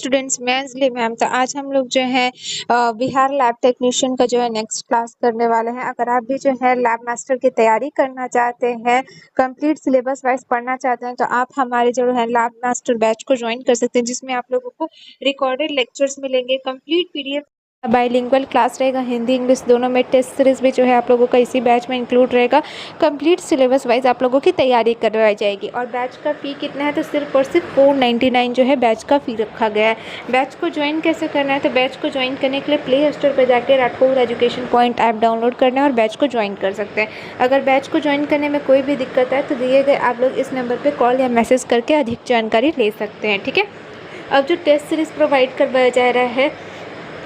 Students, मैं Anjali ma'am. तो आज हम लोग जो है बिहार लैब टेक्नीशियन का जो है नेक्स्ट क्लास करने वाले हैं। अगर आप भी जो है लैब मास्टर की तैयारी करना चाहते हैं, कंप्लीट सिलेबस वाइज पढ़ना चाहते हैं, तो आप हमारे जो है लैब मास्टर बैच को ज्वाइन कर सकते हैं, जिसमें आप लोगों को रिकॉर्डेड लेक्चर्स मिलेंगे, कंप्लीट पीडीएफ, बाइलिंगुअल क्लास रहेगा, हिंदी इंग्लिश दोनों में। टेस्ट सीरीज भी जो है आप लोगों का इसी बैच में इंक्लूड रहेगा। कंप्लीट सिलेबस वाइज आप लोगों की तैयारी करवाई जाएगी। और बैच का फ़ी कितना है, तो सिर्फ और सिर्फ 499 जो है बैच का फ़ी रखा गया है। बैच को ज्वाइन कैसे करना है, तो बैच को ज्वाइन करने के लिए प्ले स्टोर पर जाकर Rathore education point app download करना है और बैच को ज्वाइन कर सकते हैं। अगर बैच को ज्वाइन करने में कोई भी दिक्कत है तो दिए गए आप लोग इस नंबर पर कॉल या मैसेज करके अधिक जानकारी ले सकते हैं। ठीक है। अब जो टेस्ट सीरीज़ प्रोवाइड करवाया जा रहा है,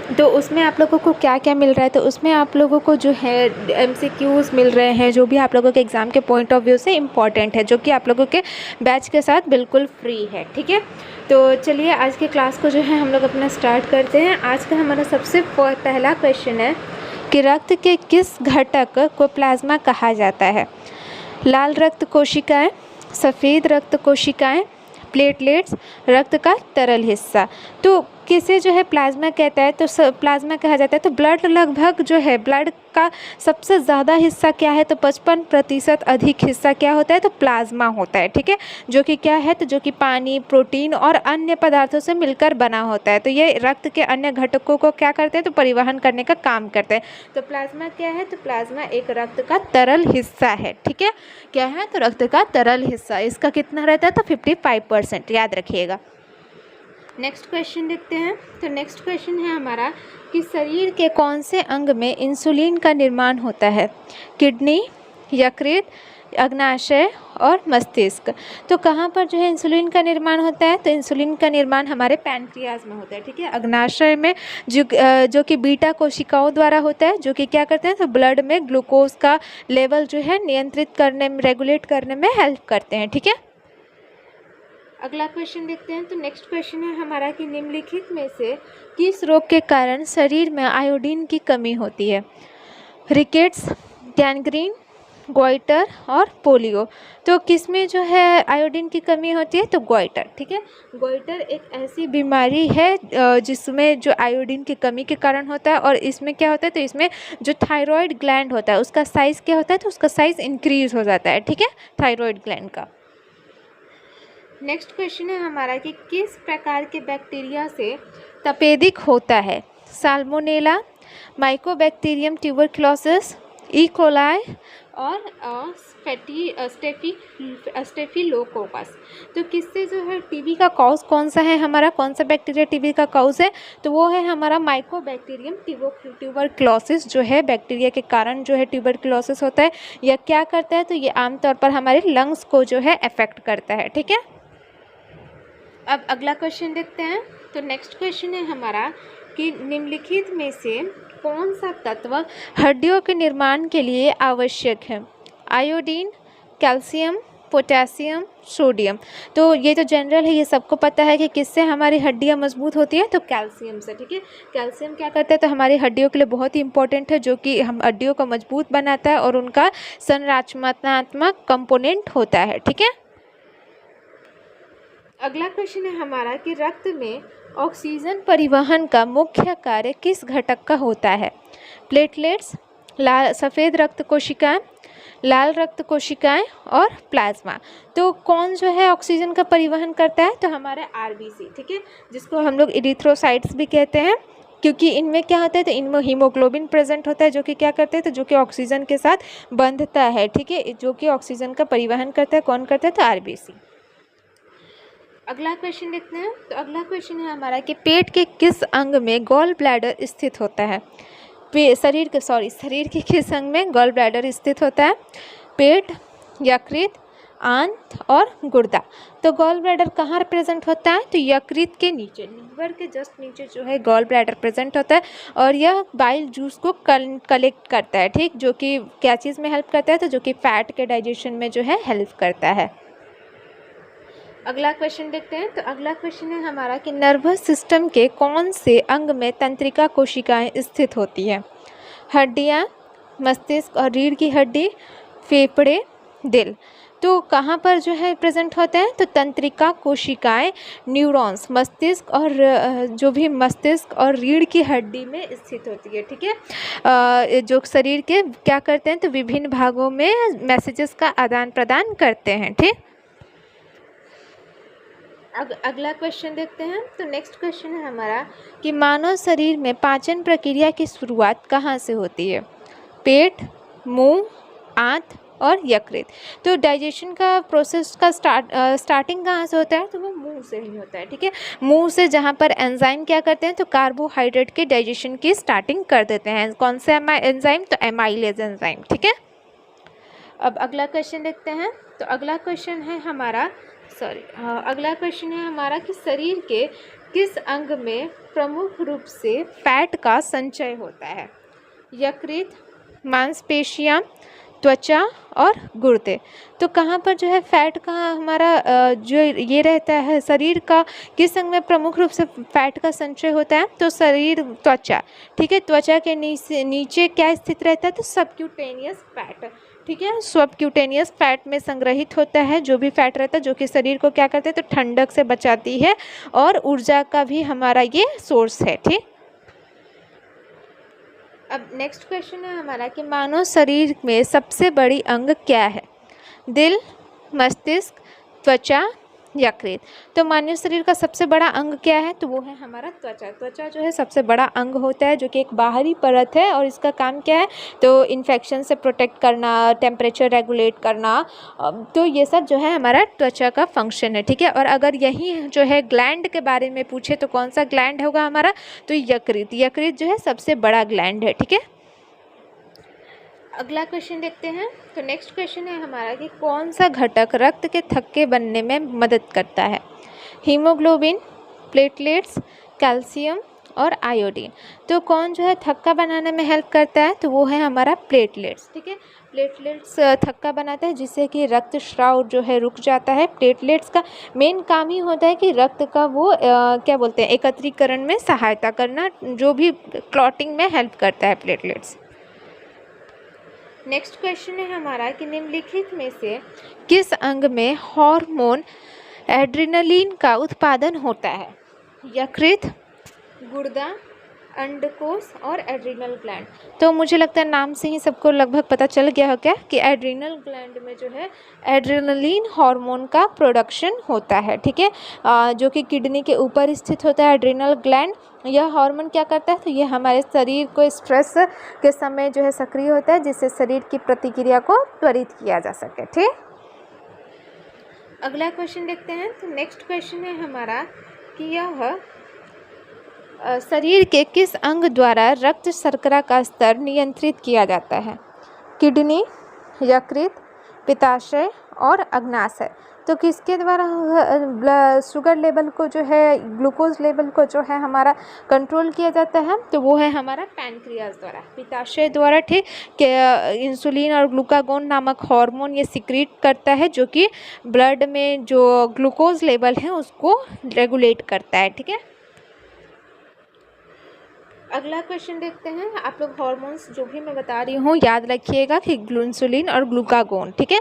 तो उसमें आप लोगों को क्या क्या मिल रहा है, तो उसमें आप लोगों को जो है MCQs मिल रहे हैं, जो भी आप लोगों के एग्ज़ाम के पॉइंट ऑफ व्यू से इम्पॉर्टेंट है, जो कि आप लोगों के बैच के साथ बिल्कुल फ्री है। ठीक है। तो चलिए आज के क्लास को जो है हम लोग अपना स्टार्ट करते हैं। आज का हमारा सबसे पहला क्वेश्चन है कि रक्त के किस घटक को प्लाज्मा कहा जाता है। लाल रक्त कोशिकाएँ, सफ़ेद रक्त कोशिकाएँ, प्लेटलेट्स, रक्त का तरल हिस्सा। तो किसे जो है प्लाज्मा कहता है, तो प्लाज्मा कहा जाता है। तो ब्लड लगभग जो है ब्लड का सबसे ज़्यादा हिस्सा क्या है, तो 55% अधिक हिस्सा क्या होता है, तो प्लाज्मा होता है। ठीक है। जो कि क्या है, तो जो कि पानी, प्रोटीन और अन्य पदार्थों से मिलकर बना होता है। तो ये रक्त के अन्य घटकों को क्या करते हैं, तो परिवहन करने का काम करते हैं। तो प्लाज्मा क्या है, तो प्लाज्मा एक रक्त का तरल हिस्सा है। ठीक है। क्या है, तो रक्त का तरल हिस्सा। इसका कितना रहता है, तो 55%, याद रखिएगा। नेक्स्ट क्वेश्चन देखते हैं। तो नेक्स्ट क्वेश्चन है हमारा कि शरीर के कौन से अंग में इंसुलिन का निर्माण होता है। किडनी, यकृत, अग्नाशय और मस्तिष्क। तो कहाँ पर जो है इंसुलिन का निर्माण होता है, तो इंसुलिन का निर्माण हमारे पैनक्रियाज में होता है। ठीक है। अग्नाशय में जो कि बीटा कोशिकाओं द्वारा होता है, जो कि क्या करते हैं, तो ब्लड में ग्लूकोज का लेवल जो है नियंत्रित करने में, रेगुलेट करने में हेल्प करते हैं। ठीक है। अगला क्वेश्चन देखते हैं। तो नेक्स्ट क्वेश्चन है हमारा कि निम्नलिखित में से किस रोग के कारण शरीर में आयोडीन की कमी होती है। रिकेट्स, गैंग्रीन, गोइटर और पोलियो। तो किस में जो है आयोडीन की कमी होती है, तो गोइटर। ठीक है। गोइटर एक ऐसी बीमारी है जिसमें जो आयोडीन की कमी के कारण होता है। और इसमें क्या होता है, तो इसमें जो थायराइड ग्लैंड होता है उसका साइज़ क्या होता है, तो उसका साइज़ इंक्रीज हो जाता है। ठीक है। थायराइड ग्लैंड का। नेक्स्ट क्वेश्चन है हमारा कि किस प्रकार के बैक्टीरिया से तपेदिक होता है। Salmonella, Mycobacterium tuberculosis, E coli और स्टेफिलोकोकस। तो किससे जो है टीबी का कॉज कौन सा है हमारा, कौन सा बैक्टीरिया टीबी का कॉज है, तो वो है हमारा माइकोबैक्टीरियम ट्यूबरक्लोसिस। जो है बैक्टीरिया के कारण जो है ट्यूबरक्लोसिस होता है। यह क्या करता है, तो ये आमतौर पर हमारे लंग्स को जो है अफेक्ट करता है। ठीक है। अब अगला क्वेश्चन देखते हैं। तो नेक्स्ट क्वेश्चन है हमारा कि निम्नलिखित में से कौन सा तत्व हड्डियों के निर्माण के लिए आवश्यक है। Iodine, calcium, potassium, sodium. तो ये तो जनरल है, ये सबको पता है कि किससे हमारी हड्डियां मजबूत होती है, तो कैल्शियम से। ठीक है। कैल्शियम क्या करता है, तो हमारी हड्डियों के लिए बहुत ही इंपॉर्टेंट है, जो कि हम हड्डियों को मजबूत बनाता है और उनका संरचनात्मक कंपोनेंट होता है। ठीक है। अगला क्वेश्चन है हमारा कि रक्त में ऑक्सीजन परिवहन का मुख्य कार्य किस घटक का होता है। प्लेटलेट्स, सफ़ेद रक्त कोशिकाएं, लाल रक्त कोशिकाएं और प्लाज्मा। तो कौन जो है ऑक्सीजन का परिवहन करता है, तो हमारे RBC। ठीक है। जिसको हम लोग इरिथ्रोसाइट्स भी कहते हैं, क्योंकि इनमें क्या होता है, तो इनमें हीमोग्लोबिन प्रेजेंट होता है, जो कि क्या करते हैं, तो जो कि ऑक्सीजन के साथ बंधता है। ठीक है। जो कि ऑक्सीजन का परिवहन करता है, कौन करता है, तो RBC। अगला क्वेश्चन देखते हैं। तो अगला क्वेश्चन है हमारा कि पेट के किस अंग में गॉल ब्लैडर स्थित होता है। शरीर के किस अंग में गॉल ब्लैडर स्थित होता है। पेट, यकृत, आंत और गुर्दा। तो गॉल ब्लैडर कहाँ प्रेजेंट होता है, तो यकृत के नीचे, लीवर के जस्ट नीचे जो है गॉल ब्लैडर प्रेजेंट होता है। और यह बाइल जूस को कलेक्ट करता है। ठीक। जो कि क्या चीज़ में हेल्प करता है, तो जो कि फैट के डाइजेशन में जो है हेल्प करता है। अगला क्वेश्चन देखते हैं। तो अगला क्वेश्चन है हमारा कि नर्वस सिस्टम के कौन से अंग में तंत्रिका कोशिकाएं स्थित होती हैं। हड्डियां, मस्तिष्क और रीढ़ की हड्डी, फेफड़े, दिल। तो कहाँ पर जो है प्रेजेंट होते हैं, तो तंत्रिका कोशिकाएं, न्यूरॉन्स मस्तिष्क और जो भी मस्तिष्क और रीढ़ की हड्डी में स्थित होती है। ठीक है, जो शरीर के क्या करते हैं, तो विभिन्न भागों में मैसेजेस का आदान प्रदान करते हैं। ठीक, अगला क्वेश्चन देखते हैं। तो नेक्स्ट क्वेश्चन है हमारा कि मानव शरीर में पाचन प्रक्रिया की शुरुआत कहाँ से होती है? पेट, मुंह, आंत और यकृत। तो डाइजेशन का प्रोसेस का स्टार्टिंग कहाँ से होता है, तो वो मुंह से ही होता है। ठीक है, मुंह से, जहाँ पर एंजाइम क्या करते हैं, तो कार्बोहाइड्रेट के डाइजेशन की स्टार्टिंग कर देते हैं। कौन से एंजाइम, तो एमाइलेज एंजाइम। ठीक है, अब अगला क्वेश्चन देखते हैं। तो अगला क्वेश्चन है हमारा कि शरीर के किस अंग में प्रमुख रूप से फैट का संचय होता है? यकृत, मांसपेशियां, त्वचा और गुर्दे। तो कहाँ पर जो है फैट का हमारा जो ये रहता है, शरीर का किस अंग में प्रमुख रूप से फैट का संचय होता है? तो शरीर, त्वचा। ठीक है, त्वचा के नीचे क्या स्थित रहता है, तो सबक्यूटेनियस फैट। ठीक है, सबक्यूटेनियस फैट में संग्रहित होता है जो भी फैट रहता है, जो कि शरीर को क्या करते हैं, तो ठंडक से बचाती है और ऊर्जा का भी हमारा ये सोर्स है। ठीक, अब नेक्स्ट क्वेश्चन है हमारा कि मानव शरीर में सबसे बड़ी अंग क्या है? दिल, मस्तिष्क, त्वचा, यकृत। तो मानव शरीर का सबसे बड़ा अंग क्या है? तो वो है हमारा त्वचा। त्वचा जो है सबसे बड़ा अंग होता है, जो कि एक बाहरी परत है और इसका काम क्या है, तो इन्फेक्शन से प्रोटेक्ट करना, टेम्परेचर रेगुलेट करना। तो ये सब जो है हमारा त्वचा का फंक्शन है। ठीक है, और अगर यही जो है ग्लैंड के बारे में पूछे तो कौन सा ग्लैंड होगा हमारा, तो यकृत। यकृत जो है सबसे बड़ा ग्लैंड है। ठीक है, अगला क्वेश्चन देखते हैं। तो नेक्स्ट क्वेश्चन है हमारा कि कौन सा घटक रक्त के थक्के बनने में मदद करता है? हीमोग्लोबिन, प्लेटलेट्स, कैल्शियम और आयोडीन। तो कौन जो है थक्का बनाने में हेल्प करता है, तो वो है हमारा प्लेटलेट्स। ठीक है, प्लेटलेट्स थक्का बनाता है जिससे कि रक्त स्राव जो है रुक जाता है। प्लेटलेट्स का मेन काम ही होता है कि रक्त का वो क्या बोलते हैं, एकत्रीकरण में सहायता करना, जो भी क्लॉटिंग में हेल्प करता है प्लेटलेट्स। नेक्स्ट क्वेश्चन है हमारा कि निम्नलिखित में से किस अंग में हार्मोन एड्रेनलिन का उत्पादन होता है? यकृत, गुर्दा, अंडकोश और एड्रिनल ग्लैंड। तो मुझे लगता है नाम से ही सबको लगभग पता चल गया हो क्या कि एड्रिनल ग्लैंड में जो है एड्रेनलिन हार्मोन का प्रोडक्शन होता है। ठीक है, जो कि किडनी के ऊपर स्थित होता है एड्रिनल ग्लैंड। यह हार्मोन क्या करता है, तो ये हमारे शरीर को स्ट्रेस के समय जो है सक्रिय होता है, जिससे शरीर की प्रतिक्रिया को त्वरित किया जा सके। ठीक, अगला क्वेश्चन देखते हैं। तो नेक्स्ट क्वेश्चन है हमारा कि यह शरीर के किस अंग द्वारा रक्त शर्करा का स्तर नियंत्रित किया जाता है? किडनी, यकृत, पित्ताशय और अग्नाशय। तो किसके द्वारा शुगर लेवल को जो है, ग्लूकोज लेवल को जो है हमारा कंट्रोल किया जाता है, तो वो है हमारा पैनक्रियाज द्वारा, पित्ताशय द्वारा। ठीक, कि इंसुलिन और ग्लूकागोन नामक हार्मोन ये सिक्रीट करता है, जो कि ब्लड में जो ग्लूकोज लेवल है उसको रेगुलेट करता है। ठीक है, अगला क्वेश्चन देखते हैं। आप लोग हार्मोन्स जो भी मैं बता रही हूँ याद रखिएगा कि इंसुलिन और ग्लूकागोन। ठीक है,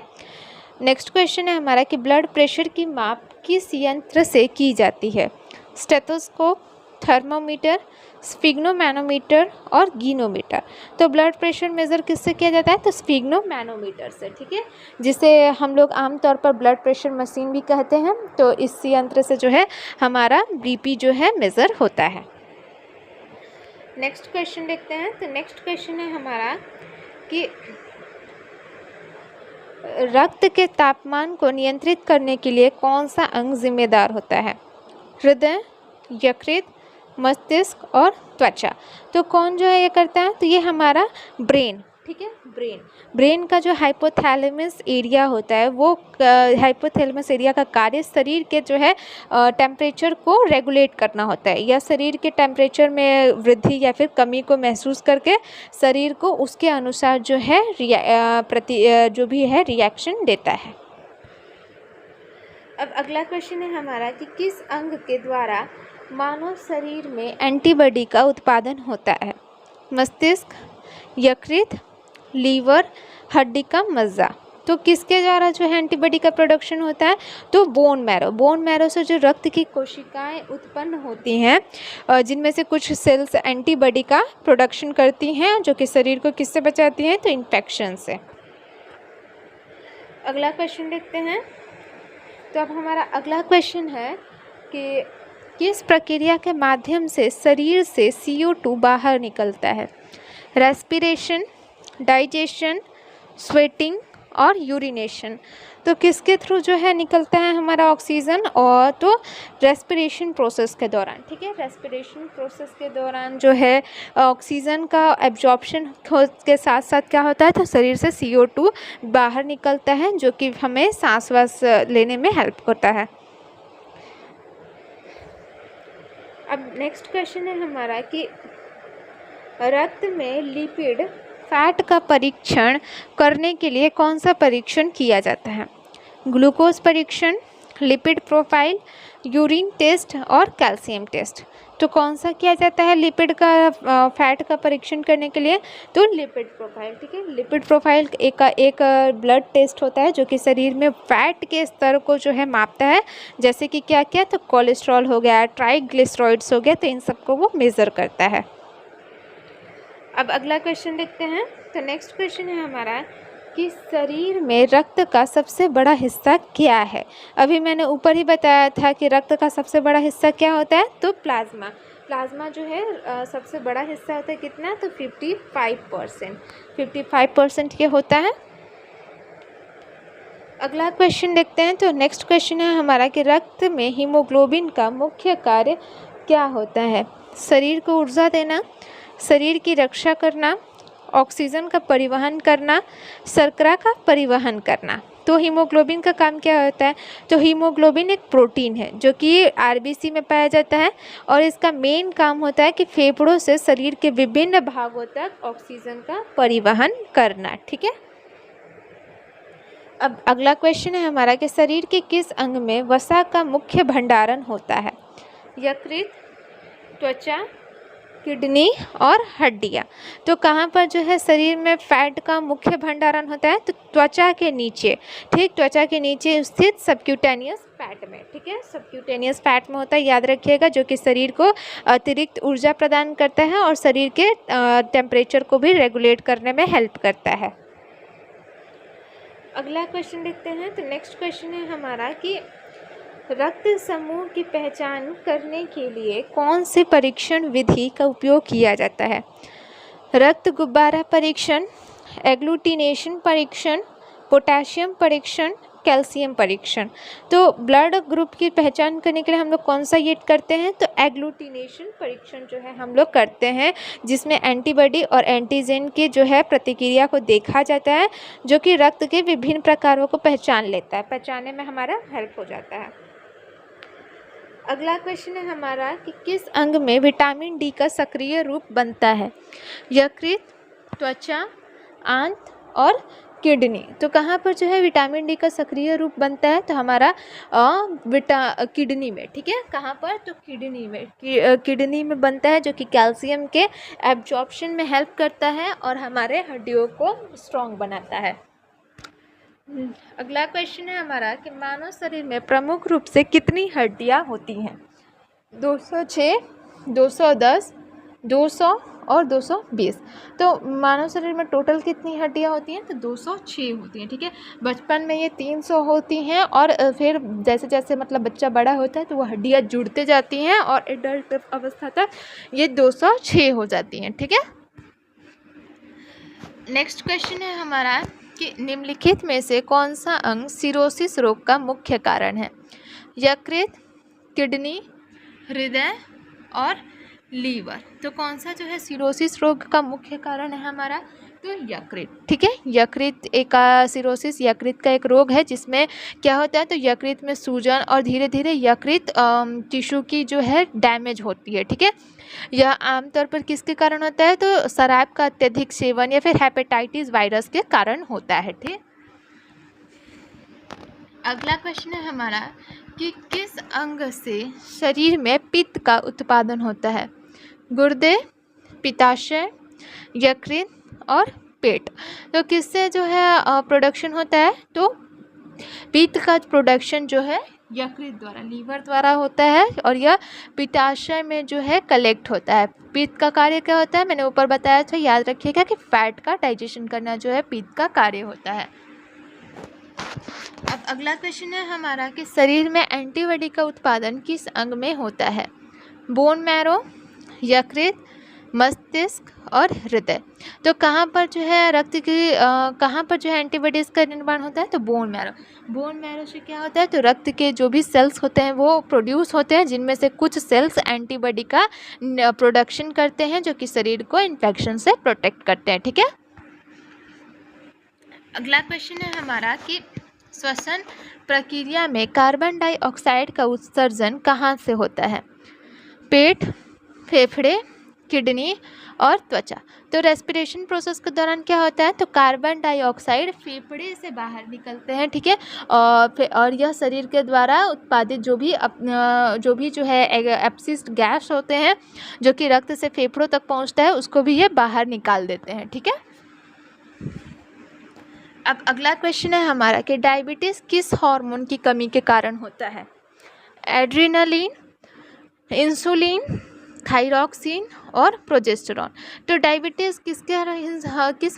नेक्स्ट क्वेश्चन है हमारा कि ब्लड प्रेशर की माप किस यंत्र से की जाती है? स्टेथोस्कोप, थर्मोमीटर, स्फिग्नोमैनोमीटर और गीनोमीटर। तो ब्लड प्रेशर मेज़र किससे किया जाता है, तो स्फिग्नोमैनोमीटर से। ठीक है, जिसे हम लोग आमतौर पर ब्लड प्रेशर मशीन भी कहते हैं। तो इस यंत्र से जो है हमारा बीपी जो है मेज़र होता है। नेक्स्ट क्वेश्चन देखते हैं। तो नेक्स्ट क्वेश्चन है हमारा कि रक्त के तापमान को नियंत्रित करने के लिए कौन सा अंग जिम्मेदार होता है? हृदय, यकृत, मस्तिष्क और त्वचा। तो कौन जो है ये करता है, तो ये हमारा ब्रेन। ठीक है, ब्रेन का जो हाइपोथैलेमस एरिया होता है, वो हाइपोथैलेमस एरिया का कार्य शरीर के जो है टेम्परेचर को रेगुलेट करना होता है, या शरीर के टेम्परेचर में वृद्धि या फिर कमी को महसूस करके शरीर को उसके अनुसार जो है जो भी है रिएक्शन देता है। अब अगला क्वेश्चन है हमारा कि किस अंग के द्वारा मानव शरीर में एंटीबॉडी का उत्पादन होता है? मस्तिष्क, यकृत, लीवर, हड्डी का मज्जा। तो किसके द्वारा जो है एंटीबॉडी का प्रोडक्शन होता है, तो बोन मैरो से जो रक्त की कोशिकाएं उत्पन्न होती हैं जिनमें से कुछ सेल्स एंटीबॉडी का प्रोडक्शन करती हैं जो कि शरीर को किससे बचाती हैं, तो इन्फेक्शन से। अगला क्वेश्चन देखते हैं। तो अब हमारा अगला क्वेश्चन है कि किस प्रक्रिया के माध्यम से शरीर से CO2 बाहर निकलता है, रेस्पिरेशन, डाइजेशन, स्वेटिंग और यूरिनेशन। तो किसके थ्रू जो है निकलता है हमारा ऑक्सीजन, और तो रेस्पिरेशन प्रोसेस के दौरान, ठीक है। रेस्पिरेशन प्रोसेस के दौरान जो है ऑक्सीजन का एब्जॉर्प्शन के साथ साथ क्या होता है, तो शरीर से CO2 बाहर निकलता है जो कि हमें सांस वास लेने में हेल्प करता है। अब नेक्स्ट क्वेश्चन है हमारा कि रक्त में लिपिड फैट का परीक्षण करने के लिए कौन सा परीक्षण किया जाता है, ग्लूकोज परीक्षण, लिपिड प्रोफाइल, यूरिन टेस्ट और कैल्शियम टेस्ट। तो कौन सा किया जाता है लिपिड का फैट का परीक्षण करने के लिए, तो लिपिड प्रोफाइल, ठीक है। लिपिड प्रोफाइल एक ब्लड टेस्ट होता है जो कि शरीर में फैट के स्तर को जो है मापता है, जैसे कि क्या क्या, तो कोलेस्ट्रॉल हो गया, ट्राइग्लिसराइड्स हो गया, तो इन सबको वो मेज़र करता है। अब अगला क्वेश्चन देखते हैं। तो नेक्स्ट क्वेश्चन है हमारा कि शरीर में रक्त का सबसे बड़ा हिस्सा क्या है। अभी मैंने ऊपर ही बताया था कि रक्त का सबसे बड़ा हिस्सा क्या होता है, तो प्लाज्मा। प्लाज्मा जो है सबसे बड़ा हिस्सा होता है, कितना, तो 55% ये होता है। अगला क्वेश्चन देखते हैं। तो नेक्स्ट क्वेश्चन है हमारा कि रक्त में हीमोग्लोबिन का मुख्य कार्य क्या होता है, शरीर को ऊर्जा देना, शरीर की रक्षा करना, ऑक्सीजन का परिवहन करना, शर्करा का परिवहन करना। तो हीमोग्लोबिन का काम क्या होता है, तो हीमोग्लोबिन एक प्रोटीन है जो कि RBC में पाया जाता है और इसका मेन काम होता है कि फेफड़ों से शरीर के विभिन्न भागों तक ऑक्सीजन का परिवहन करना, ठीक है। अब अगला क्वेश्चन है हमारा कि शरीर के किस अंग में वसा का मुख्य भंडारण होता है, यकृत, त्वचा, किडनी और हड्डियाँ। तो कहाँ पर जो है शरीर में फैट का मुख्य भंडारण होता है, तो त्वचा के नीचे, ठीक, त्वचा के नीचे स्थित सबक्यूटेनियस फैट में, ठीक है, सबक्यूटेनियस फैट में होता है, याद रखिएगा, जो कि शरीर को अतिरिक्त ऊर्जा प्रदान करता है और शरीर के टेम्परेचर को भी रेगुलेट करने में हेल्प करता है। अगला क्वेश्चन देखते हैं। तो नेक्स्ट क्वेश्चन है हमारा कि रक्त समूह की पहचान करने के लिए कौन सी परीक्षण विधि का उपयोग किया जाता है, रक्त गुब्बारा परीक्षण, एग्लूटिनेशन परीक्षण, पोटेशियम परीक्षण, कैल्शियम परीक्षण। तो ब्लड ग्रुप की पहचान करने के लिए हम लोग कौन सा ये करते हैं, तो एग्लूटिनेशन परीक्षण जो है हम लोग करते हैं, जिसमें एंटीबॉडी और एंटीजन की जो है प्रतिक्रिया को देखा जाता है, जो कि रक्त के विभिन्न प्रकारों को पहचान लेता है, पहचानने में हमारा हेल्प हो जाता है। अगला क्वेश्चन है हमारा कि किस अंग में विटामिन डी का सक्रिय रूप बनता है, यकृत, त्वचा, आंत और किडनी। तो कहाँ पर जो है विटामिन डी का सक्रिय रूप बनता है, तो हमारा किडनी में, ठीक है, कहाँ पर, तो किडनी में, किडनी में बनता है, जो कि कैल्शियम के एब्जॉर्प्शन में हेल्प करता है और हमारे हड्डियों को स्ट्रॉन्ग बनाता है। अगला क्वेश्चन है हमारा कि मानव शरीर में प्रमुख रूप से कितनी हड्डियां होती हैं, 206, 210, 200 और 220। तो मानव शरीर में टोटल कितनी हड्डियां होती हैं, तो 206 होती हैं, ठीक है। बचपन में ये 300 होती हैं और फिर जैसे जैसे मतलब बच्चा बड़ा होता है तो वो हड्डियां जुड़ते जाती हैं और एडल्ट अवस्था तक ये 206 हो जाती हैं, ठीक है। नेक्स्ट क्वेश्चन है हमारा कि निम्नलिखित में से कौन सा अंग सिरोसिस रोग का मुख्य कारण है, यकृत, किडनी, हृदय और लीवर। तो कौन सा जो है सिरोसिस रोग का मुख्य कारण है हमारा, तो यकृत, ठीक है। यकृत एक सिरोसिस यकृत का एक रोग है जिसमें क्या होता है, तो यकृत में सूजन और धीरे धीरे यकृत टिश्यू की जो है डैमेज होती है, ठीक है। यह आमतौर पर किसके कारण होता है, तो शराब का अत्यधिक सेवन या फिर हेपेटाइटिस वायरस के कारण होता है, ठीक। अगला क्वेश्चन है हमारा कि किस अंग से शरीर में पित्त का उत्पादन होता है, गुर्दे, पित्ताशय, यकृत और पेट। तो किससे जो है प्रोडक्शन होता है, तो पित्त का प्रोडक्शन जो है यकृत द्वारा, लीवर द्वारा होता है और यह पित्ताशय में जो है कलेक्ट होता है। पित्त का कार्य क्या होता है, मैंने ऊपर बताया था, याद रखिएगा कि फैट का डाइजेशन करना जो है पित्त का कार्य होता है। अब अगला क्वेश्चन है हमारा कि शरीर में एंटीबॉडी का उत्पादन किस अंग में होता है, बोन मैरो, यकृत, मस्तिष्क और हृदय। तो कहाँ पर जो है कहाँ पर जो है एंटीबॉडीज़ का निर्माण होता है, तो बोन मैरो। बोन मैरो से क्या होता है, तो रक्त के जो भी सेल्स होते हैं वो प्रोड्यूस होते हैं, जिनमें से कुछ सेल्स एंटीबॉडी का प्रोडक्शन करते हैं जो कि शरीर को इन्फेक्शन से प्रोटेक्ट करते हैं। ठीक है, अगला क्वेश्चन है हमारा कि श्वसन प्रक्रिया में कार्बन डाइऑक्साइड का उत्सर्जन कहाँ से होता है, पेट, फेफड़े, किडनी और त्वचा। तो रेस्पिरेशन प्रोसेस के दौरान क्या होता है, तो कार्बन डाइऑक्साइड फेफड़े से बाहर निकलते हैं। ठीक है, और यह शरीर के द्वारा उत्पादित जो भी जो है एब्सिस्ट गैस होते हैं जो कि रक्त से फेफड़ों तक पहुंचता है, उसको भी ये बाहर निकाल देते हैं। ठीक है, अब अगला क्वेश्चन है हमारा कि डायबिटीज़ किस हार्मोन की कमी के कारण होता है, एड्रेनालिन, इंसुलिन, थायरॉक्सिन और प्रोजेस्टेरॉन। तो डायबिटीज़ किस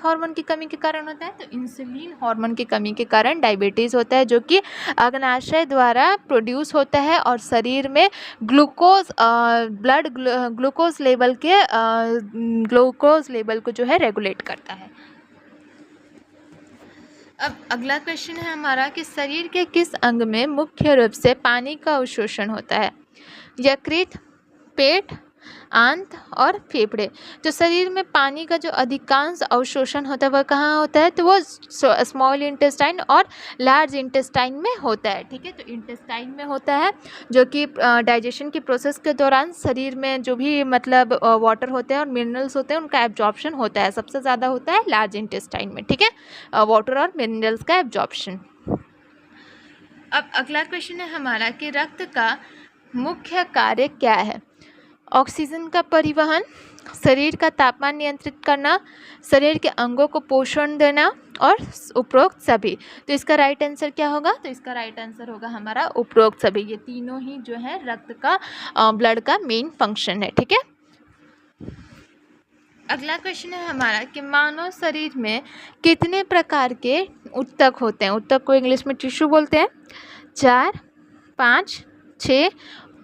हार्मोन की कमी के कारण होता है, तो इंसुलिन हार्मोन की कमी के कारण डायबिटीज़ होता है, जो कि अग्नाशय द्वारा प्रोड्यूस होता है और शरीर में ग्लूकोज लेवल को जो है रेगुलेट करता है। अब अगला क्वेश्चन है हमारा कि शरीर के किस अंग में मुख्य रूप से पानी का अवशोषण होता है, यकृत, पेट, आंत और फेफड़े। तो शरीर में पानी का जो अधिकांश अवशोषण होता है वह कहाँ होता है, तो वो स्मॉल इंटेस्टाइन और लार्ज इंटेस्टाइन में होता है। ठीक है, तो इंटेस्टाइन में होता है जो कि डाइजेशन की प्रोसेस के दौरान शरीर में जो भी मतलब वाटर होते हैं और मिनरल्स होते हैं उनका एब्जॉर्प्शन होता है, सबसे ज़्यादा होता है लार्ज इंटेस्टाइन में। ठीक है, वाटर और मिनरल्स का एब्जॉर्प्शन। अब अगला क्वेश्चन है हमारा कि रक्त का मुख्य कार्य क्या है, ऑक्सीजन का परिवहन, शरीर का तापमान नियंत्रित करना, शरीर के अंगों को पोषण देना और उपरोक्त सभी। तो इसका राइट आंसर क्या होगा, तो इसका राइट आंसर होगा हमारा उपरोक्त सभी। ये तीनों ही जो है रक्त का ब्लड का मेन फंक्शन है। ठीक है, अगला क्वेश्चन है हमारा कि मानव शरीर में कितने प्रकार के ऊतक होते हैं, ऊतक को इंग्लिश में टिश्यू बोलते हैं, 4, 5, 6,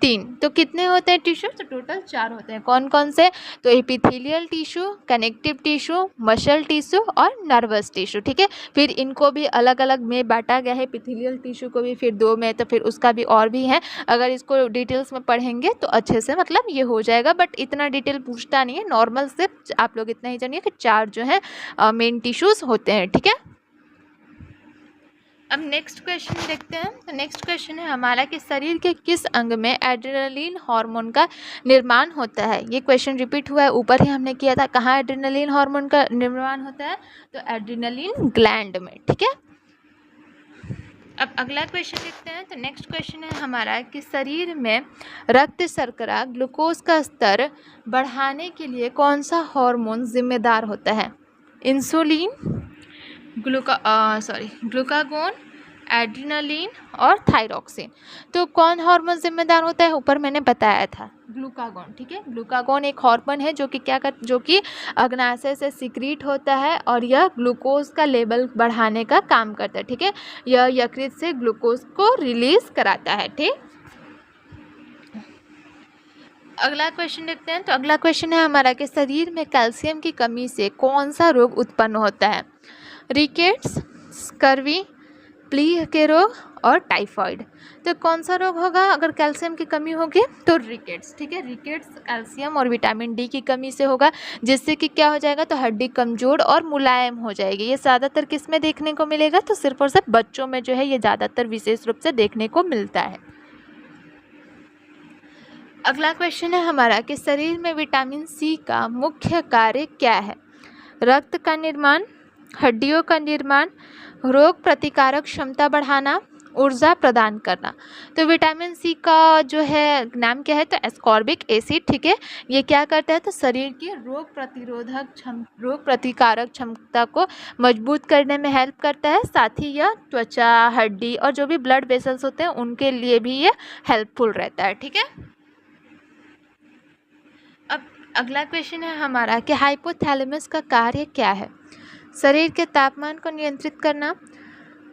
3। तो कितने होते हैं टिश्यू, तो टोटल 4 होते हैं। कौन कौन से, तो epithelial tissue, connective tissue, muscle tissue और नर्वस टिश्यू। ठीक है, फिर इनको भी अलग अलग में बांटा गया है, एपिथेलियल टिश्यू को भी फिर 2 में, तो फिर उसका भी और भी है। अगर इसको डिटेल्स में पढ़ेंगे तो अच्छे से मतलब ये हो जाएगा, बट इतना डिटेल पूछता नहीं है, नॉर्मल से आप लोग इतना ही जानिए कि 4 जो है मेन टिश्यूज़ होते हैं। ठीक है, अब नेक्स्ट क्वेश्चन देखते हैं। तो नेक्स्ट क्वेश्चन है हमारा कि शरीर के किस अंग में एड्रेनलिन हार्मोन का निर्माण होता है। ये क्वेश्चन रिपीट हुआ है, ऊपर ही हमने किया था। कहाँ एड्रेनलिन हार्मोन का निर्माण होता है, तो एड्रेनलिन ग्लैंड में। ठीक है, अब अगला क्वेश्चन देखते हैं। तो नेक्स्ट क्वेश्चन है हमारा कि शरीर में रक्त शर्करा ग्लूकोज का स्तर बढ़ाने के लिए कौन सा हार्मोन जिम्मेदार होता है, इंसुलिन, ग्लूकागोन, एड्रेनलिन और थायरॉक्सिन। तो कौन हार्मोन जिम्मेदार होता है, ऊपर मैंने बताया था ग्लूकागोन। ठीक है, ग्लूकागोन एक हार्मोन है जो कि अग्नाशय से सिक्रीट होता है और यह ग्लूकोज का लेवल बढ़ाने का काम करता है। ठीक है, यह यकृत से ग्लूकोज को रिलीज कराता है। ठीक, अगला क्वेश्चन देखते हैं। तो अगला क्वेश्चन है हमारा कि शरीर में कैल्शियम की कमी से कौन सा रोग उत्पन्न होता है, रिकेट्स, स्कर्वी, प्लीह के रोग और टाइफाइड। तो कौन सा रोग होगा अगर कैल्शियम की कमी होगी, तो रिकेट्स। ठीक है, रिकेट्स कैल्शियम और विटामिन डी की कमी से होगा, जिससे कि क्या हो जाएगा, तो हड्डी कमजोर और मुलायम हो जाएगी। ये ज़्यादातर किस में देखने को मिलेगा, तो सिर्फ और सिर्फ बच्चों में जो है ये ज़्यादातर विशेष रूप से देखने को मिलता है। अगला क्वेश्चन है हमारा कि शरीर में विटामिन सी का मुख्य कार्य क्या है, रक्त का निर्माण, हड्डियों का निर्माण, रोग प्रतिकारक क्षमता बढ़ाना, ऊर्जा प्रदान करना। तो विटामिन सी का जो है नाम क्या है, तो एस्कॉर्बिक एसिड, ठीक है। ये क्या करता है, तो शरीर की रोग प्रतिकारक क्षमता को मजबूत करने में हेल्प करता है। साथ ही यह त्वचा, हड्डी और जो भी ब्लड वेसल्स होते हैं उनके लिए भी ये हेल्पफुल रहता है, ठीक है। अब अगला क्वेश्चन है हमारा कि हाइपोथैलेमस का कार्य क्या है। शरीर के तापमान को नियंत्रित करना,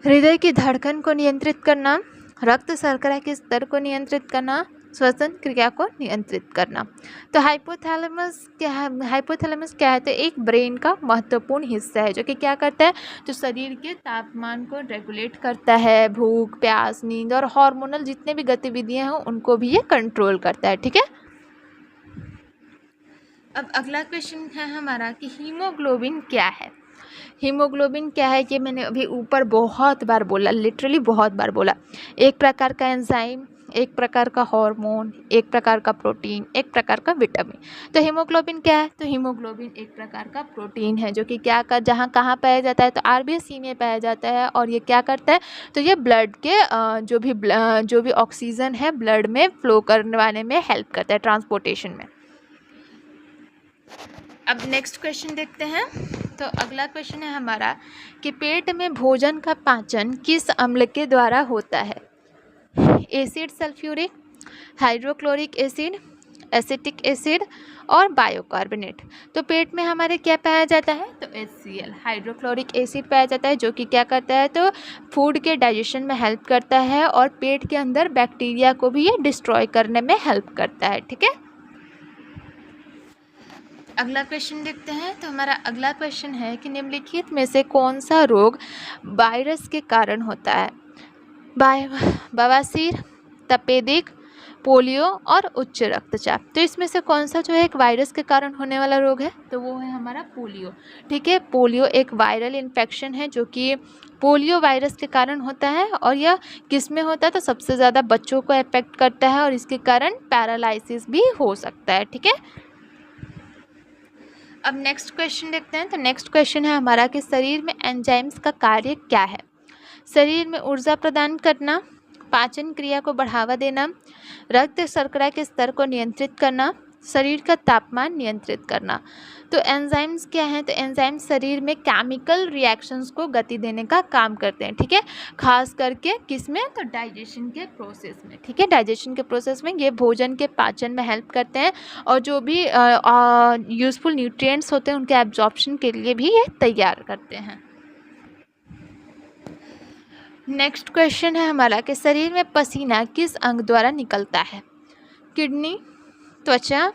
हृदय की धड़कन को नियंत्रित करना, रक्त शर्करा के स्तर को नियंत्रित करना, श्वसन क्रिया को नियंत्रित करना। तो हाइपोथैलेमस क्या है, तो एक ब्रेन का महत्वपूर्ण हिस्सा है जो कि क्या करता है, तो शरीर के तापमान को रेगुलेट करता है, भूख, प्यास, नींद और हार्मोनल जितने भी गतिविधियां हैं उनको भी ये कंट्रोल करता है, ठीक है। अब अगला क्वेश्चन है हमारा कि हीमोग्लोबिन क्या है। हीमोग्लोबिन क्या है, ये मैंने अभी ऊपर बहुत बार बोला, लिटरली बहुत बार बोला। एक प्रकार का एंजाइम, एक प्रकार का हार्मोन, एक प्रकार का प्रोटीन, एक प्रकार का विटामिन। तो हीमोग्लोबिन क्या है, तो हीमोग्लोबिन एक प्रकार का प्रोटीन है जो कि कहाँ पाया जाता है, तो आरबीसी में पाया जाता है। और ये क्या करता है, तो ये ब्लड के जो भी ऑक्सीजन है ब्लड में फ्लो करवाने में हेल्प करता है, ट्रांसपोर्टेशन में। अब नेक्स्ट क्वेश्चन देखते हैं। तो अगला क्वेश्चन है हमारा कि पेट में भोजन का पाचन किस अम्ल के द्वारा होता है। Acid sulphuric, hydrochloric acid, acetic acid और बायोकार्बोनेट। तो पेट में हमारे क्या पाया जाता है, तो HCl, हाइड्रोक्लोरिक एसिड पाया जाता है जो कि क्या करता है, तो फूड के डाइजेशन में हेल्प करता है और पेट के अंदर बैक्टीरिया को भी ये डिस्ट्रॉय करने में हेल्प करता है, ठीक है। अगला क्वेश्चन देखते हैं। तो हमारा अगला क्वेश्चन है कि निम्नलिखित में से कौन सा रोग वायरस के कारण होता है। बवासीर, तपेदिक, पोलियो और उच्च रक्तचाप। तो इसमें से कौन सा जो है एक वायरस के कारण होने वाला रोग है, तो वो है हमारा पोलियो, ठीक है। पोलियो एक वायरल इन्फेक्शन है जो कि पोलियो वायरस के कारण होता है और यह किस में होता है, तो सबसे ज़्यादा बच्चों को अफेक्ट करता है और इसके कारण पैरालाइसिस भी हो सकता है, ठीक है। अब नेक्स्ट क्वेश्चन देखते हैं। तो नेक्स्ट क्वेश्चन है हमारा कि शरीर में एंजाइम्स का कार्य क्या है। शरीर में ऊर्जा प्रदान करना, पाचन क्रिया को बढ़ावा देना, रक्त शर्करा के स्तर को नियंत्रित करना, शरीर का तापमान नियंत्रित करना। तो एंजाइम्स क्या हैं, तो एंजाइम्स शरीर में केमिकल रिएक्शंस को गति देने का काम करते हैं, ठीक है। खास करके किस में, तो डाइजेशन के प्रोसेस में, ठीक है। डाइजेशन के प्रोसेस में ये भोजन के पाचन में हेल्प करते हैं और जो भी यूजफुल न्यूट्रिएंट्स होते हैं उनके एब्जॉर्प्शन के लिए भी ये तैयार करते हैं। नेक्स्ट क्वेश्चन है हमारा कि शरीर में पसीना किस अंग द्वारा निकलता है। किडनी, त्वचा,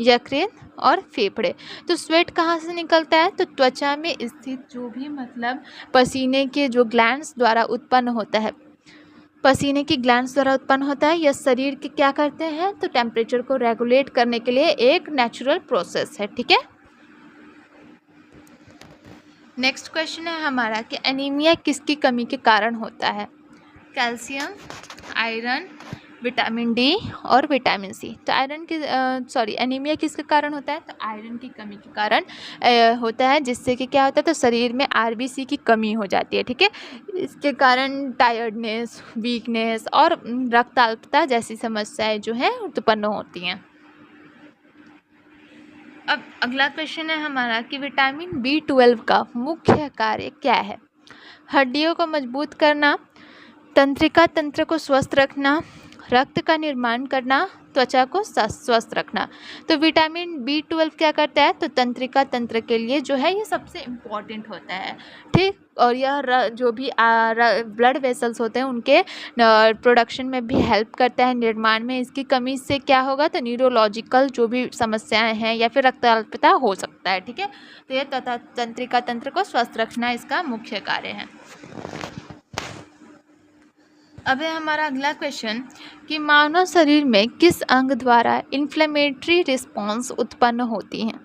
यकृत और फेफड़े। तो स्वेट कहाँ से निकलता है, तो त्वचा में स्थित जो भी मतलब पसीने के जो ग्लैंड्स द्वारा उत्पन्न होता है, पसीने की ग्लैंड्स द्वारा उत्पन्न होता है। यह शरीर के क्या करते हैं, तो टेम्परेचर को रेगुलेट करने के लिए एक नेचुरल प्रोसेस है, ठीक है। नेक्स्ट क्वेश्चन है हमारा कि एनीमिया किसकी कमी के कारण होता है। कैल्शियम, आयरन, विटामिन डी और विटामिन सी। तो एनीमिया किसके कारण होता है, तो आयरन की कमी के कारण होता है, जिससे कि क्या होता है, तो शरीर में आरबीसी की कमी हो जाती है, ठीक है। इसके कारण टायर्डनेस, वीकनेस और रक्ताल्पता जैसी समस्याएं जो हैं उत्पन्न होती हैं। अब अगला क्वेश्चन है हमारा कि विटामिन B12 का मुख्य कार्य क्या है। हड्डियों को मजबूत करना, तंत्रिका तंत्र को स्वस्थ रखना, रक्त का निर्माण करना, त्वचा को स्वस्थ रखना। तो विटामिन B12 क्या करता है, तो तंत्रिका तंत्र के लिए जो है ये सबसे इम्पॉर्टेंट होता है, ठीक। और यह जो भी ब्लड वेसल्स होते हैं उनके प्रोडक्शन में भी हेल्प करता है, निर्माण में। इसकी कमी से क्या होगा, तो न्यूरोलॉजिकल जो भी समस्याएं हैं या फिर रक्ताल्पता हो सकता है, ठीक है। तो यह तंत्रिका तंत्र को स्वस्थ रखना इसका मुख्य कार्य है। अब है हमारा अगला क्वेश्चन कि मानव शरीर में किस अंग द्वारा इन्फ्लेमेटरी रिस्पॉन्स उत्पन्न होती हैं।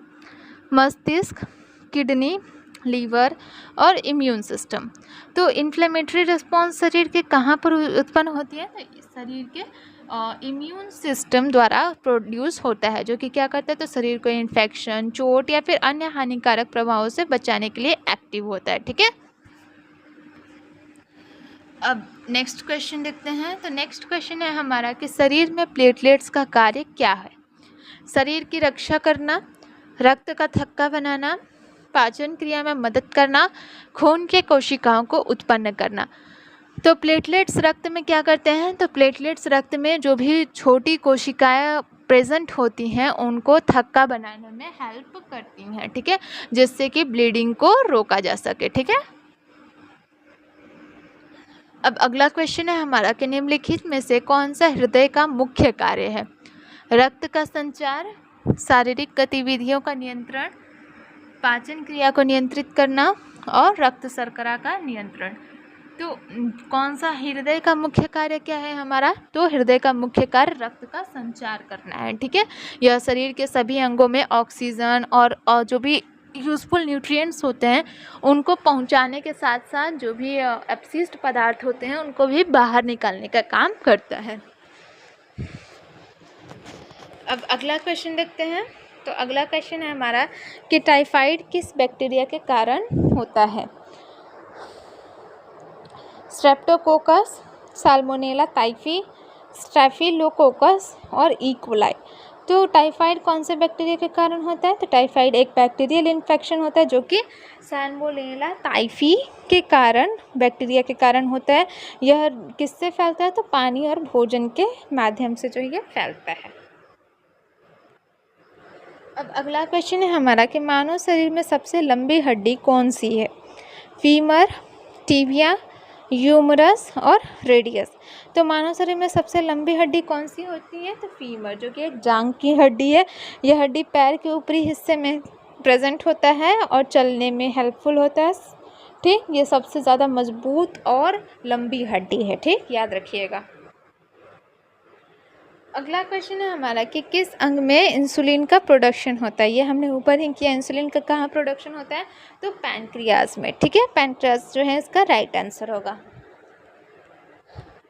मस्तिष्क, किडनी, लीवर और इम्यून सिस्टम। तो इन्फ्लेमेटरी रिस्पॉन्स शरीर के कहाँ पर उत्पन्न होती है, तो शरीर के इम्यून सिस्टम द्वारा प्रोड्यूस होता है, जो कि क्या करता है, तो शरीर को इन्फेक्शन, चोट या फिर अन्य हानिकारक प्रभावों से बचाने के लिए एक्टिव होता है, ठीक है। अब नेक्स्ट क्वेश्चन देखते हैं। तो नेक्स्ट क्वेश्चन है हमारा कि शरीर में प्लेटलेट्स का कार्य क्या है। शरीर की रक्षा करना, रक्त का थक्का बनाना, पाचन क्रिया में मदद करना, खून के कोशिकाओं को उत्पन्न करना। तो प्लेटलेट्स रक्त में क्या करते हैं? तो प्लेटलेट्स रक्त में जो भी छोटी कोशिकाएं प्रेजेंट होती हैं उनको थक्का बनाने में हेल्प करती हैं, ठीक है, जिससे कि ब्लीडिंग को रोका जा सके, ठीक है। अब अगला क्वेश्चन है हमारा कि निम्नलिखित में से कौन सा हृदय का मुख्य कार्य है। रक्त का संचार, शारीरिक गतिविधियों का नियंत्रण, पाचन क्रिया को नियंत्रित करना और रक्त शर्करा का नियंत्रण। तो कौन सा हृदय का मुख्य कार्य क्या है हमारा? तो हृदय का मुख्य कार्य रक्त का संचार करना है, ठीक है। यह शरीर के सभी अंगों में ऑक्सीजन और जो भी यूज़फुल न्यूट्रिएंट्स होते हैं उनको पहुंचाने के साथ साथ जो भी अपशिष्ट पदार्थ होते हैं उनको भी बाहर निकालने का काम करता है। अब अगला क्वेश्चन देखते हैं। तो अगला क्वेश्चन है हमारा कि टाइफाइड किस बैक्टीरिया के कारण होता है। स्ट्रेप्टोकोकस, साल्मोनेला टाइफी, स्टैफिलोकोकस और ई कोलाई। तो टाइफाइड कौन से बैक्टीरिया के कारण होता है? तो टाइफाइड एक बैक्टीरियल इन्फेक्शन होता है जो कि साल्मोनेला टाइफी के कारण, बैक्टीरिया के कारण होता है। यह किससे फैलता है? तो पानी और भोजन के माध्यम से जो ये फैलता है। अब अगला क्वेश्चन है हमारा कि मानव शरीर में सबसे लंबी हड्डी कौन सी है। फीमर, टिबिया, ह्यूमरस और रेडियस। तो मानव शरीर में सबसे लंबी हड्डी कौन सी होती है? तो फीमर, जो कि एक जांघ की हड्डी है। यह हड्डी पैर के ऊपरी हिस्से में प्रेजेंट होता है और चलने में हेल्पफुल होता है, ठीक। ये सबसे ज़्यादा मजबूत और लंबी हड्डी है, ठीक, याद रखिएगा। अगला क्वेश्चन है हमारा कि किस अंग में इंसुलिन का प्रोडक्शन होता है। ये हमने ऊपर ही किया, इंसुलिन का कहाँ प्रोडक्शन होता है? तो पैनक्रियाज में, ठीक है। पैनक्रियाज जो है इसका राइट आंसर होगा।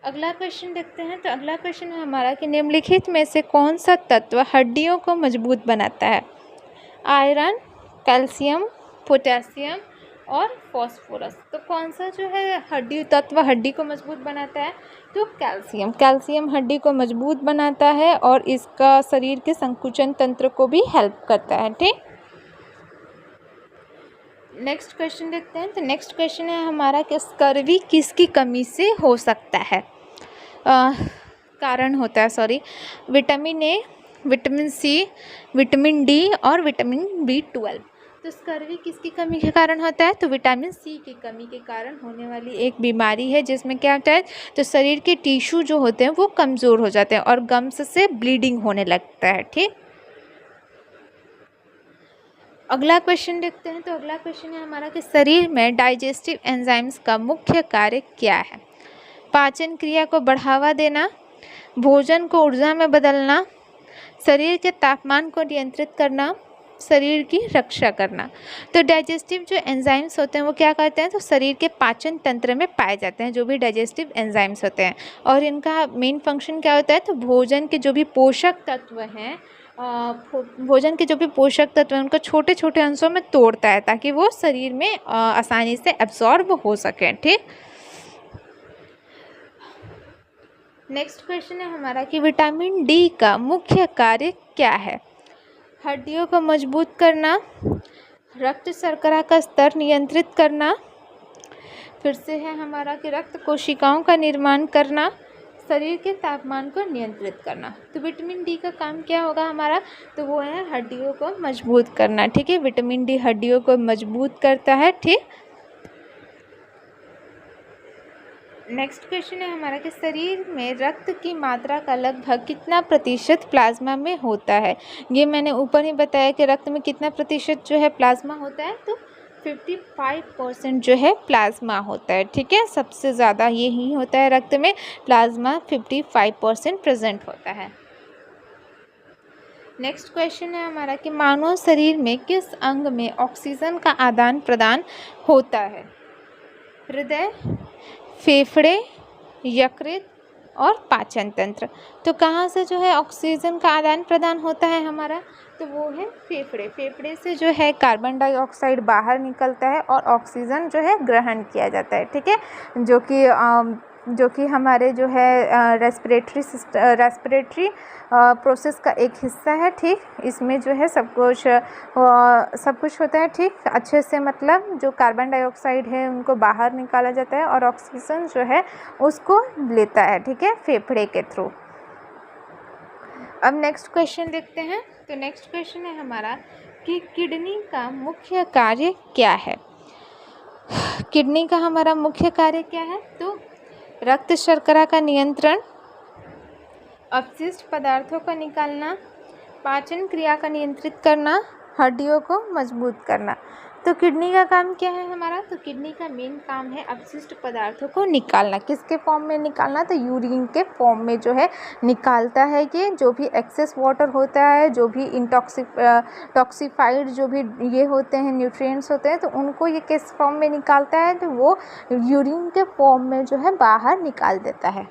अगला क्वेश्चन देखते हैं। तो अगला क्वेश्चन है हमारा कि निम्नलिखित में से कौन सा तत्व हड्डियों को मजबूत बनाता है। आयरन, कैल्शियम, पोटेशियम और फॉस्फोरस। तो कौन सा जो है हड्डी तत्व हड्डी को मजबूत बनाता है? तो कैल्शियम। कैल्शियम हड्डी को मजबूत बनाता है और इसका शरीर के संकुचन तंत्र को भी हेल्प करता है, ठीक। नेक्स्ट क्वेश्चन देखते हैं। तो नेक्स्ट क्वेश्चन है हमारा कि स्कर्वी किसकी कमी से हो सकता है। कारण होता है, sorry, vitamin A, vitamin C, vitamin D और विटामिन B12। तो स्कर्वी किसकी कमी के कारण होता है? तो विटामिन सी की कमी के कारण होने वाली एक बीमारी है जिसमें क्या होता है? तो शरीर के टिश्यू जो होते हैं वो कमज़ोर हो जाते हैं और गम्स से ब्लीडिंग होने लगता है, ठीक। अगला क्वेश्चन देखते हैं। तो अगला क्वेश्चन है हमारा कि शरीर में डाइजेस्टिव एंजाइम्स का मुख्य कार्य क्या है। पाचन क्रिया को बढ़ावा देना, भोजन को ऊर्जा में बदलना, शरीर के तापमान को नियंत्रित करना, शरीर की रक्षा करना। तो डाइजेस्टिव जो एंजाइम्स होते हैं वो क्या करते हैं? तो शरीर के पाचन तंत्र में पाए जाते हैं जो भी डाइजेस्टिव एंजाइम्स होते हैं और इनका मेन फंक्शन क्या होता है? तो भोजन के जो भी पोषक तत्व हैं, भोजन के जो भी पोषक तत्व हैं उनको छोटे छोटे अंशों में तोड़ता है ताकि वो शरीर में आसानी से एब्जॉर्ब हो सकें, ठीक। नेक्स्ट क्वेश्चन है हमारा कि विटामिन डी का मुख्य कार्य क्या है। हड्डियों को मजबूत करना, रक्त शर्करा का स्तर नियंत्रित करना, फिर से है हमारा कि रक्त कोशिकाओं का निर्माण करना, शरीर के तापमान को नियंत्रित करना। तो विटामिन डी का काम क्या होगा हमारा? तो वो है हड्डियों को मजबूत करना, ठीक है। विटामिन डी हड्डियों को मजबूत करता है, ठीक। नेक्स्ट क्वेश्चन है हमारा कि शरीर में रक्त की मात्रा का लगभग कितना प्रतिशत प्लाज्मा में होता है। ये मैंने ऊपर ही बताया कि रक्त में कितना प्रतिशत जो है प्लाज्मा होता है। तो 55% जो है प्लाज्मा होता है, ठीक है। सबसे ज़्यादा यही होता है, रक्त में प्लाज्मा 55% प्रेजेंट होता है। नेक्स्ट क्वेश्चन है हमारा कि मानव शरीर में किस अंग में ऑक्सीजन का आदान प्रदान होता है। हृदय, फेफड़े, यकृत, और पाचन तंत्र। तो कहाँ से जो है ऑक्सीजन का आदान प्रदान होता है हमारा, तो वो है फेफड़े। फेफड़े से जो है कार्बन डाइऑक्साइड बाहर निकलता है और ऑक्सीजन जो है ग्रहण किया जाता है, ठीक है, जो कि हमारे जो है रेस्पिरेटरी प्रोसेस का एक हिस्सा है, ठीक। इसमें जो है सब कुछ होता है, ठीक, अच्छे से, मतलब जो कार्बन डाइऑक्साइड है उनको बाहर निकाला जाता है और ऑक्सीजन जो है उसको लेता है, ठीक है, फेफड़े के थ्रू। अब नेक्स्ट क्वेश्चन देखते हैं। तो नेक्स्ट क्वेश्चन है हमारा कि किडनी का मुख्य कार्य क्या है। किडनी का हमारा मुख्य कार्य क्या है, तो रक्त शर्करा का नियंत्रण, अपशिष्ट पदार्थों का निकालना, पाचन क्रिया का नियंत्रित करना, हड्डियों को मजबूत करना। तो किडनी का काम क्या है हमारा, तो किडनी का मेन काम है अपशिष्ट पदार्थों को निकालना। किसके फॉर्म में निकालना, तो यूरिन के फॉर्म में जो है निकालता है। ये जो भी एक्सेस वाटर होता है, जो भी टॉक्सिफाइड जो भी ये होते हैं, न्यूट्रिएंट्स होते हैं, तो उनको ये किस फॉर्म में निकालता है, तो वो यूरिन के फॉर्म में जो है बाहर निकाल देता है।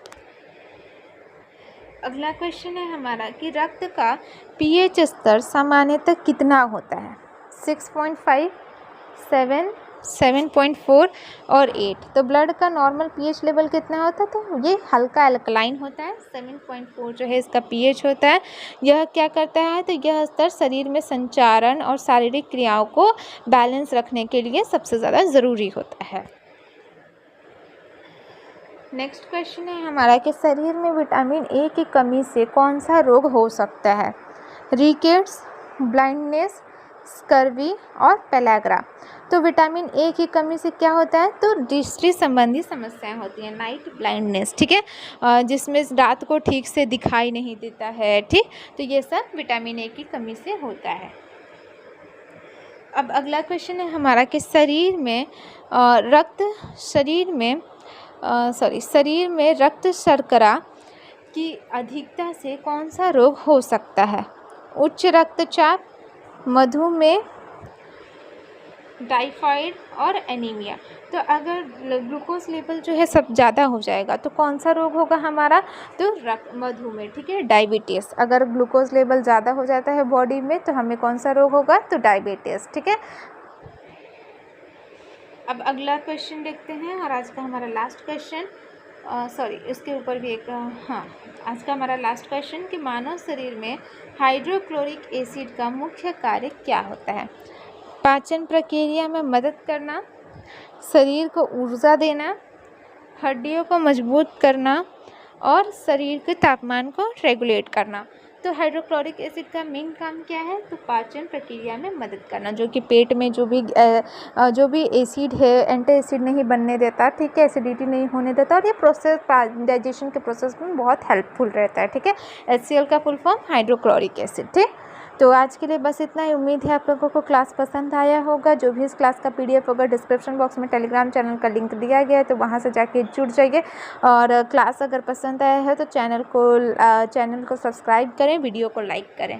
अगला क्वेश्चन है हमारा कि रक्त का पीएच स्तर सामान्यतः कितना होता है, 6.5, 7, 7.4 और 8। तो ब्लड का नॉर्मल पीएच लेवल कितना होता है, तो ये हल्का अल्कलाइन होता है। 7.4 जो है इसका पीएच होता है। यह क्या करता है, तो यह स्तर शरीर में संचारण और शारीरिक क्रियाओं को बैलेंस रखने के लिए सबसे ज़्यादा ज़रूरी होता है। नेक्स्ट क्वेश्चन है हमारा कि शरीर में विटामिन ए की कमी से कौन सा रोग हो सकता है, रिकेट्स, ब्लाइंडनेस, स्कर्वी और पेलाग्रा। तो विटामिन ए की कमी से क्या होता है, तो दृष्टि संबंधी समस्याएं होती हैं, नाइट ब्लाइंडनेस, ठीक है, जिसमें रात को ठीक से दिखाई नहीं देता है, ठीक। तो ये सब विटामिन ए की कमी से होता है। अब अगला क्वेश्चन है हमारा कि शरीर में रक्त शर्करा की अधिकता से कौन सा रोग हो सकता है, उच्च रक्तचाप, मधुमेह, टाइफाइड और एनीमिया। तो अगर ग्लूकोज लेवल जो है सब ज़्यादा हो जाएगा तो कौन सा रोग होगा हमारा, तो मधुमेह, ठीक है, डायबिटीज़। अगर ग्लूकोज लेवल ज़्यादा हो जाता है बॉडी में तो हमें कौन सा रोग होगा, तो डायबिटीज़, ठीक है। अब अगला क्वेश्चन देखते हैं और आज का हमारा लास्ट क्वेश्चन, इसके ऊपर भी एक आज का हमारा लास्ट क्वेश्चन कि मानव शरीर में हाइड्रोक्लोरिक एसिड का मुख्य कार्य क्या होता है, पाचन प्रक्रिया में मदद करना, शरीर को ऊर्जा देना, हड्डियों को मजबूत करना और शरीर के तापमान को रेगुलेट करना। तो हाइड्रोक्लोरिक एसिड का मेन काम क्या है, तो पाचन प्रक्रिया में मदद करना, जो कि पेट में जो भी एसिड है एंटी एसिड नहीं बनने देता, ठीक है, एसिडिटी नहीं होने देता, और ये प्रोसेस डाइजेशन के प्रोसेस में बहुत हेल्पफुल रहता है, ठीक है। HCl का फुल फॉर्म हाइड्रोक्लोरिक एसिड, ठीक। तो आज के लिए बस इतना ही। उम्मीद है आप लोगों को क्लास पसंद आया होगा। जो भी इस क्लास का PDF होगा डिस्क्रिप्शन बॉक्स में टेलीग्राम चैनल का लिंक दिया गया है, तो वहाँ से जाके जुड़ जाइए। और क्लास अगर पसंद आया है तो चैनल को सब्सक्राइब करें, वीडियो को लाइक करें।